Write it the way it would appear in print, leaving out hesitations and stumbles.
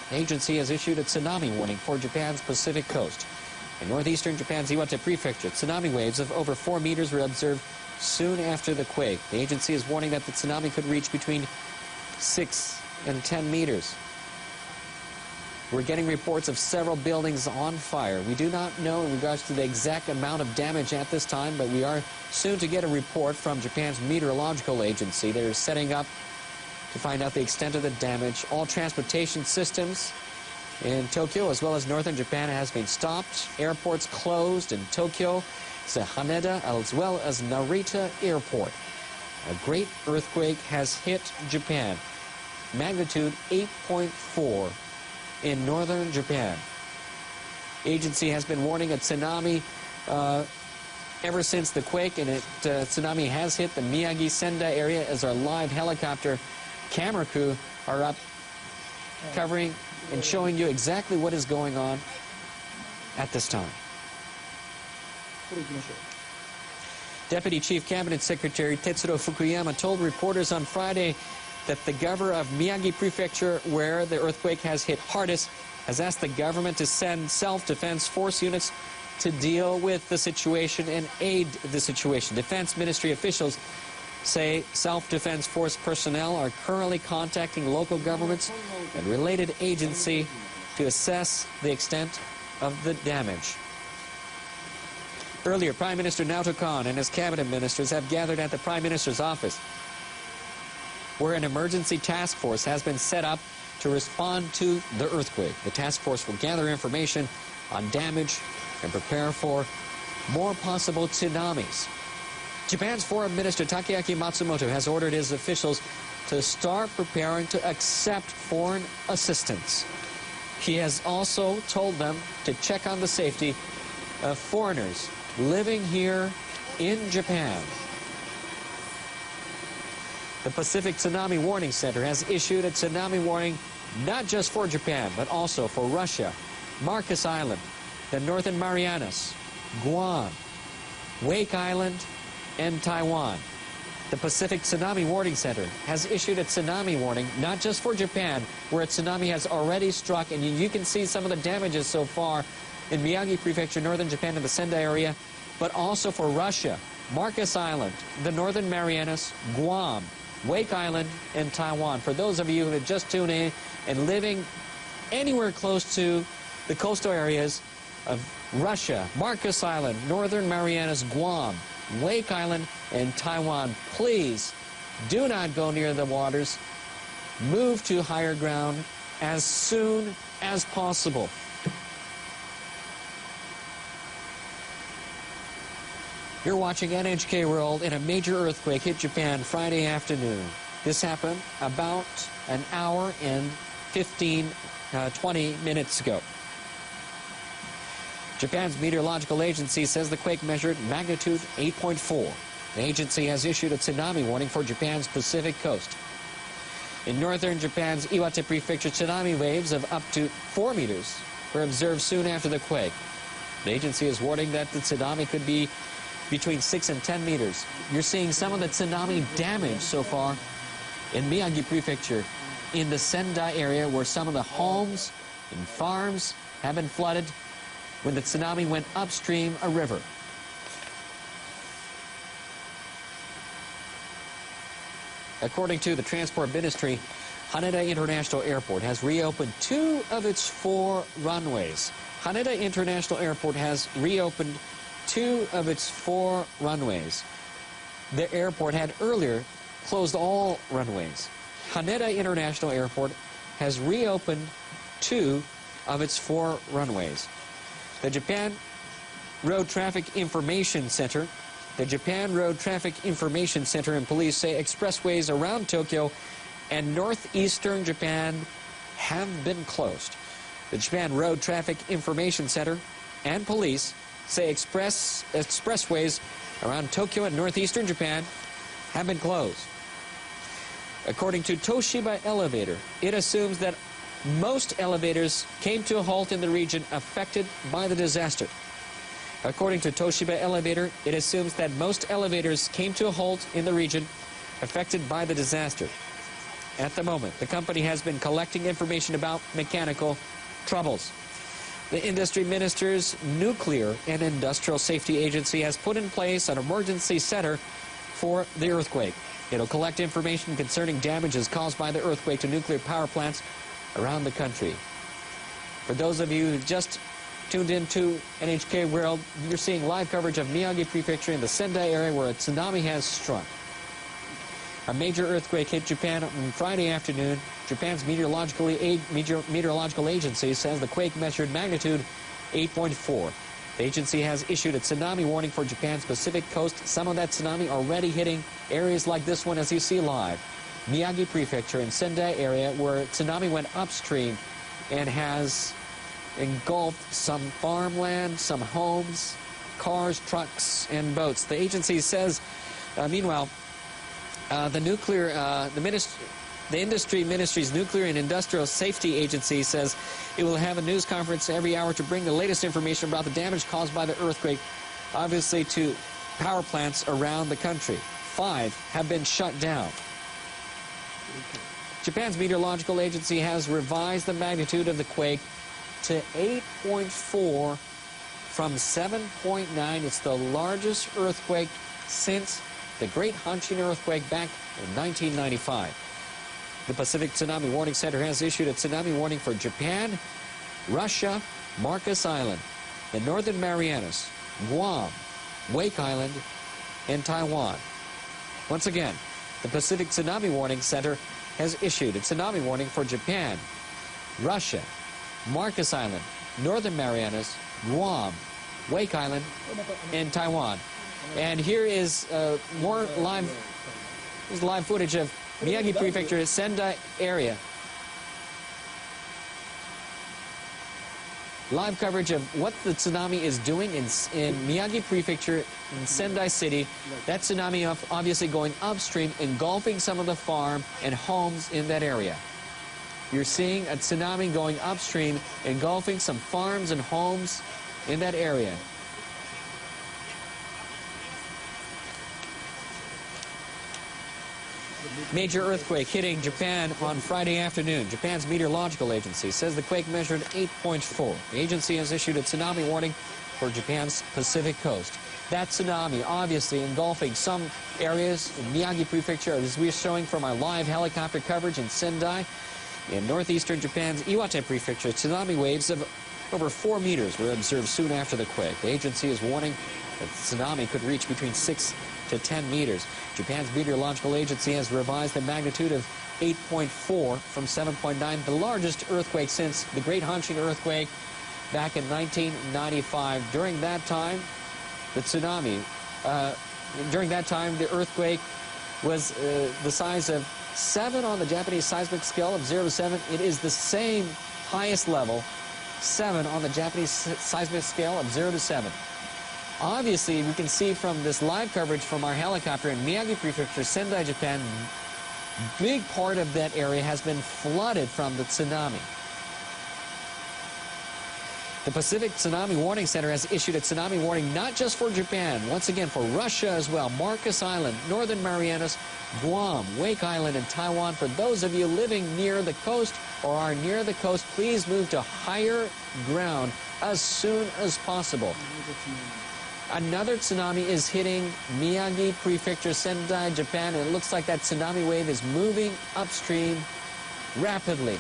The agency has issued a tsunami warning for Japan's Pacific coast. In northeastern Japan's Iwate Prefecture, tsunami waves of over 4 meters were observed soon after the quake. The agency is warning that the tsunami could reach between 6 and 10 meters. We're getting reports of several buildings on fire. We do not know in regards to the exact amount of damage at this time, but we are soon to get a report from Japan's meteorological agency. They're setting up to find out the extent of the damage. All transportation systems in Tokyo as well as northern Japan has been stopped. Airports closed in Tokyo, Haneda, as well as Narita Airport. A great earthquake has hit Japan. Magnitude 8.4 in northern Japan. Agency has been warning a tsunami ever since the quake, and tsunami has hit the Miyagi Sendai area as our live helicopter camera crew are up covering and showing you exactly what is going on at this time. Deputy Chief Cabinet Secretary Tetsuro Fukuyama told reporters on Friday that the governor of Miyagi Prefecture, where the earthquake has hit hardest, has asked the government to send self-defense force units to deal with the situation and aid the situation. Defense Ministry officials say self-defense force personnel are currently contacting local governments and related agency to assess the extent of the damage. Earlier, Prime Minister Naoto Kan and his cabinet ministers have gathered at the Prime Minister's office, where an emergency task force has been set up to respond to the earthquake. The task force will gather information on damage and prepare for more possible tsunamis. Japan's Foreign Minister Takeaki Matsumoto has ordered his officials to start preparing to accept foreign assistance. He has also told them to check on the safety of foreigners living here in Japan. The Pacific Tsunami Warning Center has issued a tsunami warning not just for Japan, but also for Russia, Marcus Island, the Northern Marianas, Guam, Wake Island, and Taiwan. The Pacific Tsunami Warning Center has issued a tsunami warning not just for Japan, where a tsunami has already struck, and you can see some of the damages so far in Miyagi Prefecture, northern Japan, and the Sendai area, but also for Russia, Marcus Island, the Northern Marianas, Guam, Wake Island, and Taiwan. For those of you who have just tuned in and living anywhere close to the coastal areas of Russia, Marcus Island, Northern Marianas, Guam, Wake Island, and Taiwan, please do not go near the waters. Move to higher ground as soon as possible. You're watching NHK World, and a major earthquake hit Japan Friday afternoon. This happened about an hour and 20 minutes ago. Japan's meteorological agency says the quake measured magnitude 8.4. The agency has issued a tsunami warning for Japan's Pacific coast. In northern Japan's Iwate Prefecture, tsunami waves of up to 4 meters were observed soon after the quake. The agency is warning that the tsunami could be between 6 and 10 meters. You're seeing some of the tsunami damage so far in Miyagi Prefecture, in the Sendai area, where some of the homes and farms have been flooded when the tsunami went upstream a river. According to the Transport Ministry, Haneda International Airport has reopened 2 of its 4 runways. Haneda International Airport has reopened 2 of its 4 runways. The airport had earlier closed all runways. Haneda International Airport has reopened 2 of its 4 runways. The Japan Road Traffic Information Center and police say expressways around Tokyo and northeastern Japan have been closed. The Japan Road Traffic Information Center and police say expressways around Tokyo and northeastern Japan have been closed. According to Toshiba Elevator, it assumes that most elevators came to a halt in the region affected by the disaster. According to Toshiba Elevator, it assumes that most elevators came to a halt in the region affected by the disaster. at the moment. The company has been collecting information about mechanical troubles. The Industry Minister's Nuclear and Industrial Safety Agency has put in place an emergency center for the earthquake. It'll collect information concerning damages caused by the earthquake to nuclear power plants around the country. For those of you who just tuned into NHK World, you're seeing live coverage of Miyagi Prefecture in the Sendai area where a tsunami has struck. A major earthquake hit Japan on Friday afternoon. Japan's meteorological agency says the quake measured magnitude 8.4. The agency has issued a tsunami warning for Japan's Pacific coast. Some of that tsunami already hitting areas like this one, as you see live. Miyagi Prefecture in Sendai area where tsunami went upstream and has engulfed some farmland, some homes, cars, trucks, and boats. The agency says, meanwhile, the Industry Ministry's Nuclear and Industrial Safety Agency says it will have a news conference every hour to bring the latest information about the damage caused by the earthquake, obviously to power plants around the country. 5 have been shut down. Japan's meteorological agency has revised the magnitude of the quake to 8.4 from 7.9. It's the largest earthquake since the Great Hanshin earthquake back in 1995. The Pacific Tsunami Warning Center has issued a tsunami warning for Japan, Russia, Marcus Island, the Northern Marianas, Guam, Wake Island, and Taiwan. Once again, the Pacific Tsunami Warning Center has issued a tsunami warning for Japan, Russia, Marcus Island, Northern Marianas, Guam, Wake Island, and Taiwan. And here is more live footage of Miyagi Prefecture, Sendai area. Live coverage of what the tsunami is doing in Miyagi Prefecture in Sendai City. That tsunami obviously going upstream, engulfing some of the farm and homes in that area. You're seeing a tsunami going upstream, engulfing some farms and homes in that area. Major earthquake hitting Japan on Friday afternoon. Japan's meteorological agency says the quake measured 8.4. The agency has issued a tsunami warning for Japan's Pacific coast. That tsunami obviously engulfing some areas in Miyagi Prefecture, as we're showing from our live helicopter coverage in Sendai. In northeastern Japan's Iwate Prefecture, tsunami waves of over 4 meters were observed soon after the quake. The agency is warning that the tsunami could reach between 6 to 10 meters. Japan's meteorological agency has revised the magnitude of 8.4 from 7.9, the largest earthquake since the Great Hanshin earthquake back in 1995. During that time, the earthquake was the size of 7 on the Japanese seismic scale of 0 to 7. It is the same highest level, 7 on the Japanese seismic scale of 0 to 7. Obviously, we can see from this live coverage from our helicopter in Miyagi Prefecture, Sendai, Japan, big part of that area has been flooded from the tsunami. The Pacific Tsunami Warning Center has issued a tsunami warning not just for Japan, once again for Russia as well, Marcus Island, Northern Marianas, Guam, Wake Island, and Taiwan. For those of you living near the coast or are near the coast, please move to higher ground as soon as possible. Another tsunami is hitting Miyagi Prefecture, Sendai, Japan, and it looks like that tsunami wave is moving upstream rapidly.